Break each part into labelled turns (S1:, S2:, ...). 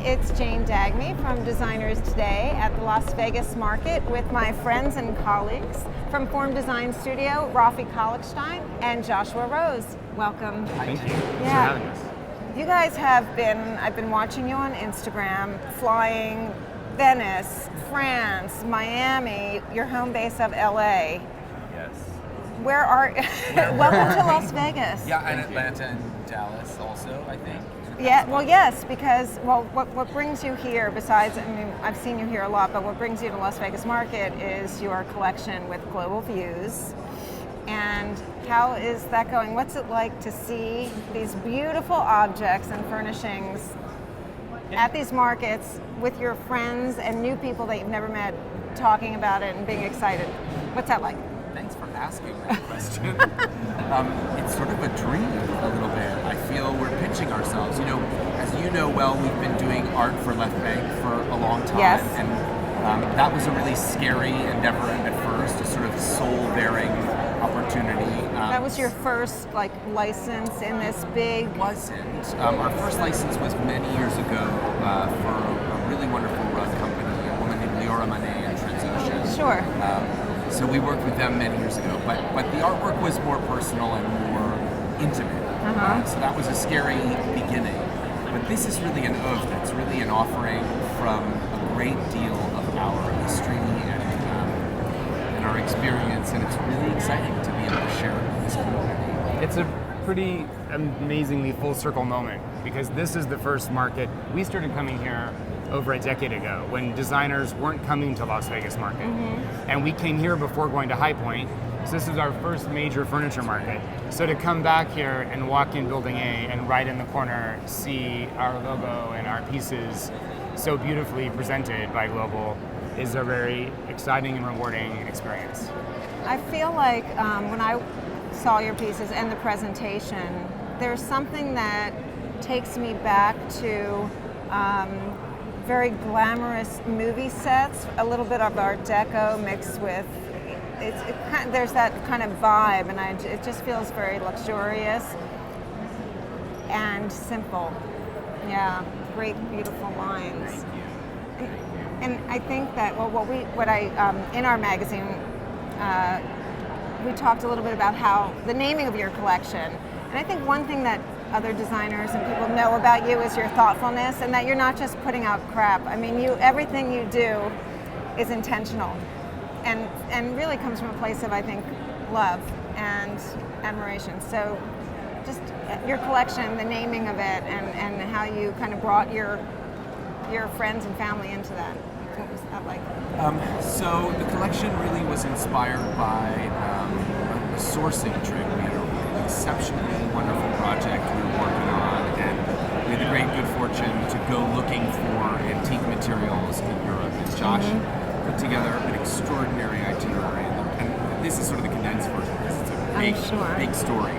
S1: It's Jane Dagny from Designers Today at the Las Vegas market with my friends and colleagues from Form Design Studio, Rafael Kalichstein and Joshua Rose. Welcome.
S2: Thank you. Thanks for having us.
S1: You guys I've been watching you on Instagram, flying Venice, France, Miami, your home base of LA.
S2: Yes.
S1: Welcome to Las Vegas.
S3: Yeah, and Atlanta and Dallas also, I think.
S1: Yeah, well, yes, because, what brings you here besides, I mean, I've seen you here a lot, but what brings you to Las Vegas market is your collection with global views. And how is that going? What's it like to see these beautiful objects and furnishings at these markets with your friends and new people that you've never met talking about it and being excited? What's that like?
S3: Thanks for asking that question. It's sort of a dream a little bit. I feel we're pitching ourselves. You know, as you know well, we've been doing art for Left Bank for a long time.
S1: Yes.
S3: And that was a really scary endeavor at first, a sort of soul-bearing opportunity.
S1: That was your first license in this big...
S3: It wasn't. Our first license was many years ago for a really wonderful run company, a woman named Leora Manet in Transocean.
S1: Sure.
S3: So we worked with them many years ago, but the artwork was more personal and more intimate. So that was a scary beginning. But this is really an oeuvre. It's really an offering from a great deal of our history and our experience, and it's really exciting to be able to share it with this community.
S2: It's a pretty amazingly full circle moment because this is the first market. We started coming here over a decade ago when designers weren't coming to Las Vegas market. And we came here before going to High Point. So this is our first major furniture market. So to come back here and walk in Building A and right in the corner see our logo and our pieces so beautifully presented by Global is a very exciting and rewarding experience.
S1: I feel like when I saw your pieces and the presentation, there's something that takes me back to very glamorous movie sets, a little bit of Art Deco mixed with, there's that kind of vibe, and it just feels very luxurious and simple. Yeah, great, beautiful lines.
S3: Thank you.
S1: And I think that, in our magazine, we talked a little bit about how the naming of your collection, and I think one thing that other designers and people know about you is your thoughtfulness, and that you're not just putting out crap. I mean, everything you do is intentional, and really comes from a place of, I think, love and admiration. So, just your collection, the naming of it, and how you kind of brought your friends and family into that. What was that like?
S3: So the collection really was inspired by a sourcing trip. We had an exceptionally wonderful project we were working on, and we had the great good fortune to go looking for antique materials in Europe. And Josh put together an extraordinary itinerary, and this is sort of the condensed version because it's a big story.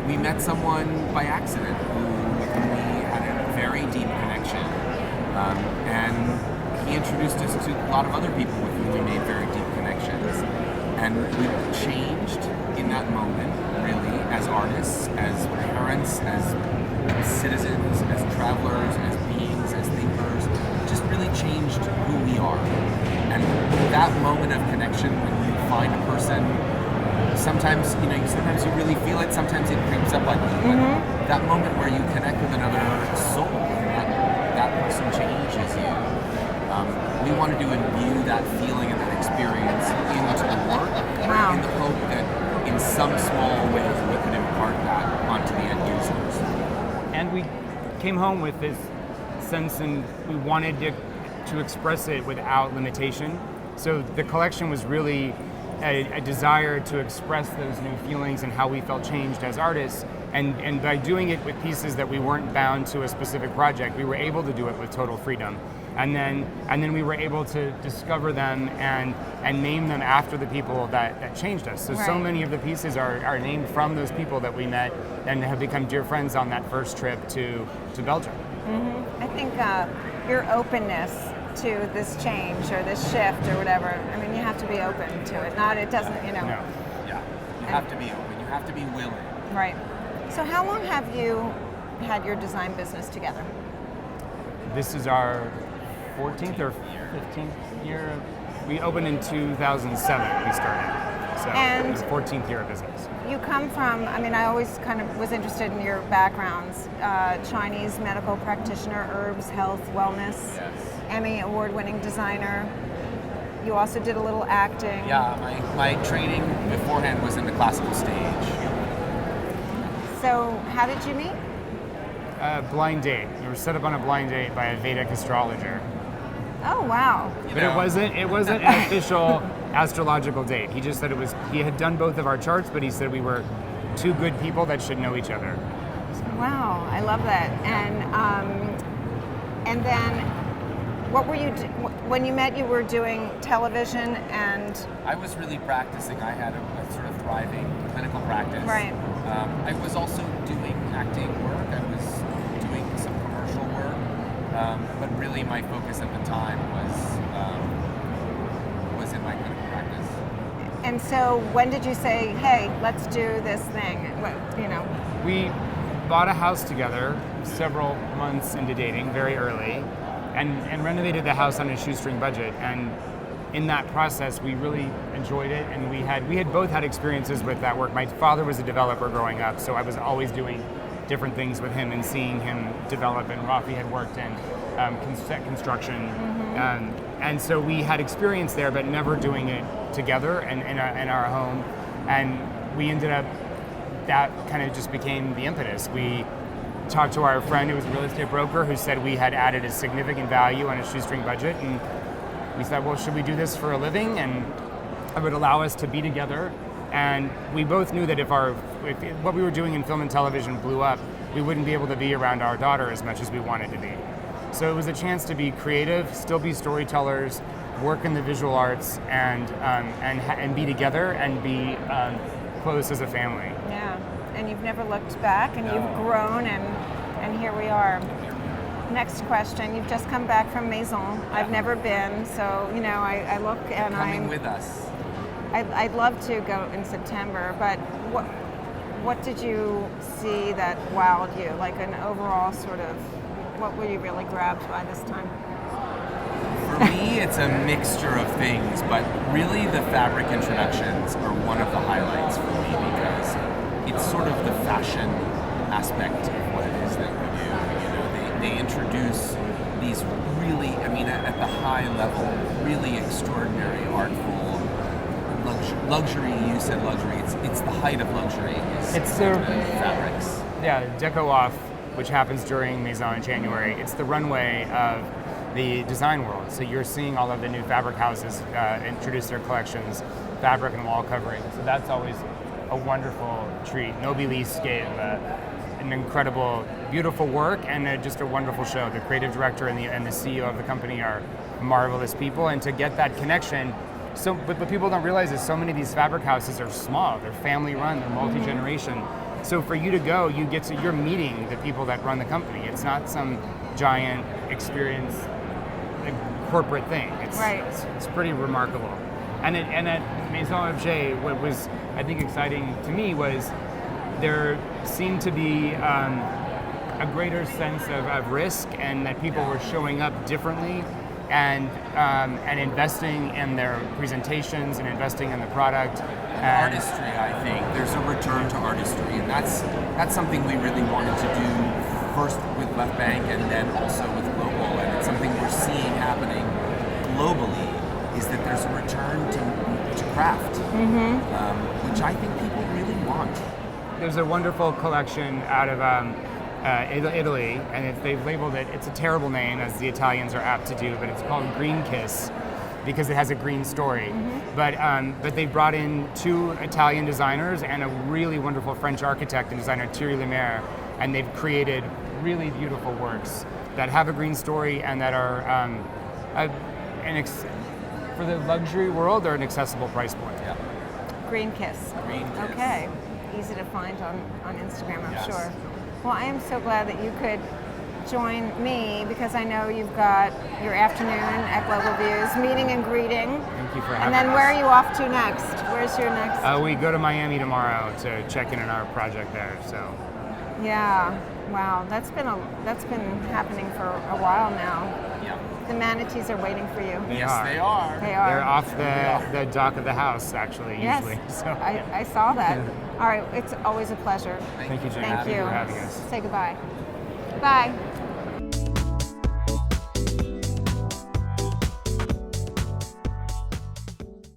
S3: We met someone by accident with whom we had a very deep connection, and he introduced us to a lot of other people with whom we made very deep connections. And we changed in that moment, really, as artists, as parents, as citizens, as travelers, as beings, as thinkers, just really changed who we are. And that moment of connection, when you find a person, sometimes you really feel it, sometimes it creeps up on you. But that moment where you connect with another soul, and that person changes you. We wanted to imbue that feeling and that experience into the work in the hope that in some small way we could impart that onto the end users.
S2: And we came home with this sense, and we wanted to express it without limitation. So the collection was really a desire to express those new feelings and how we felt changed as artists. And by doing it with pieces that we weren't bound to a specific project, we were able to do it with total freedom. And then we were able to discover them and name them after the people that changed us. So many of the pieces are named from those people that we met and have become dear friends on that first trip to Belgium.
S1: I think your openness to this change or this shift or whatever, I mean, you have to be open to it. It doesn't,
S3: No. Yeah, you have to be open. You have to be willing.
S1: Right. So how long have you had your design business together?
S2: This is our 14th or 15th year. We opened in 2007, we started. So
S1: And-
S2: it's the 14th year of business.
S1: You come from, I mean, I always kind of was interested in your backgrounds. Chinese medical practitioner, herbs, health, wellness, Emmy award-winning designer. You also did a little acting.
S3: Yeah, my training beforehand was in the classical stage.
S1: So how did you meet?
S2: Blind date. We were set up on a blind date by a Vedic astrologer.
S1: Oh, wow.
S2: But it wasn't an official astrological date. He just said he had done both of our charts, but he said we were two good people that should know each other.
S1: Wow, I love that. And then what were you, when you met, you were doing television and...
S3: I was really practicing. I had a sort of thriving clinical practice.
S1: Right.
S3: I was also doing acting work. I was doing some commercial work. But really my focus at the time was in my clinical practice.
S1: And so when did you say, hey, let's do this thing?
S2: We bought a house together several months into dating, very early, and renovated the house on a shoestring budget. And in that process, we really enjoyed it, and we had both had experiences with that work. My father was a developer growing up, so I was always doing different things with him and seeing him develop. And Rafi had worked in construction, and so we had experience there, but never doing it together and in our home. And we ended up, that kind of just became the impetus. We talked to our friend who was a real estate broker who said we had added a significant value on a shoestring budget, and we said, well, should we do this for a living? And it would allow us to be together. And we both knew that if what we were doing in film and television blew up, we wouldn't be able to be around our daughter as much as we wanted to be. So it was a chance to be creative, still be storytellers, work in the visual arts, and be together and be close as a family.
S1: Yeah, and you've never looked back, and you've grown, and here we are. Next question. You've just come back from Maison. I've never been, so I look and
S3: Coming with us.
S1: I'd love to go in September, but what did you see that wowed you? Like an overall sort of, what were you really grabbed by this time?
S3: For me, it's a mixture of things, but really the fabric introductions are one of the highlights for me because it's sort of the fashion aspect of what it is that we do. They introduce these really, at the high level, really extraordinary, artful luxury. You said luxury. It's the height of luxury.
S2: It's the
S3: fabrics.
S2: Yeah, Deco Off, which happens during Maison in January. It's the runway of the design world. So you're seeing all of the new fabric houses introduce their collections, fabric and wall covering. So that's always a wonderful treat. Nobilis gave an incredible, beautiful work and just a wonderful show. The creative director and the CEO of the company are marvelous people, and to get that connection. So, but what people don't realize is so many of these fabric houses are small. They're family run. They're multi-generation. So for you to go, you're meeting the people that run the company. It's not some giant experience, corporate thing. It's pretty remarkable. And at Maison Objet, what was I think exciting to me was there seemed to be a greater sense of risk, and that people were showing up differently. And investing in their presentations and investing in the product.
S3: Artistry, I think. There's a return to artistry, and that's something we really wanted to do first with Left Bank and then also with Global, and it's something we're seeing happening globally, is that there's a return to craft, which I think people really want.
S2: There's a wonderful collection out of Italy, and they've labeled it, it's a terrible name, as the Italians are apt to do, but it's called Green Kiss because it has a green story. But they brought in 2 Italian designers and a really wonderful French architect and designer, Thierry Lemaire, and they've created really beautiful works that have a green story and that are, for the luxury world, they're an accessible price point.
S3: Yeah.
S1: Green Kiss.
S3: Green Kiss.
S1: Okay. Easy to find on Instagram, I'm
S3: Yes.
S1: sure. Well, I am so glad that you could join me because I know you've got your afternoon at Global Views, meeting and greeting.
S2: Thank you for
S1: And
S2: having
S1: then
S2: us.
S1: where are you off to next? Where's your next?
S2: We go to Miami tomorrow to check in on our project there. So
S1: Yeah. Wow. That's been happening for a while now.
S3: Yeah.
S1: The manatees are waiting for you.
S3: Yes,
S2: are.
S3: they are.
S1: They are.
S2: They're off the dock of the house, actually,
S1: Yes.
S2: usually. So,
S1: I saw that. All right. It's always a pleasure.
S2: thank you, Jane.
S1: Thank you.
S2: for having us.
S1: Say goodbye. Bye.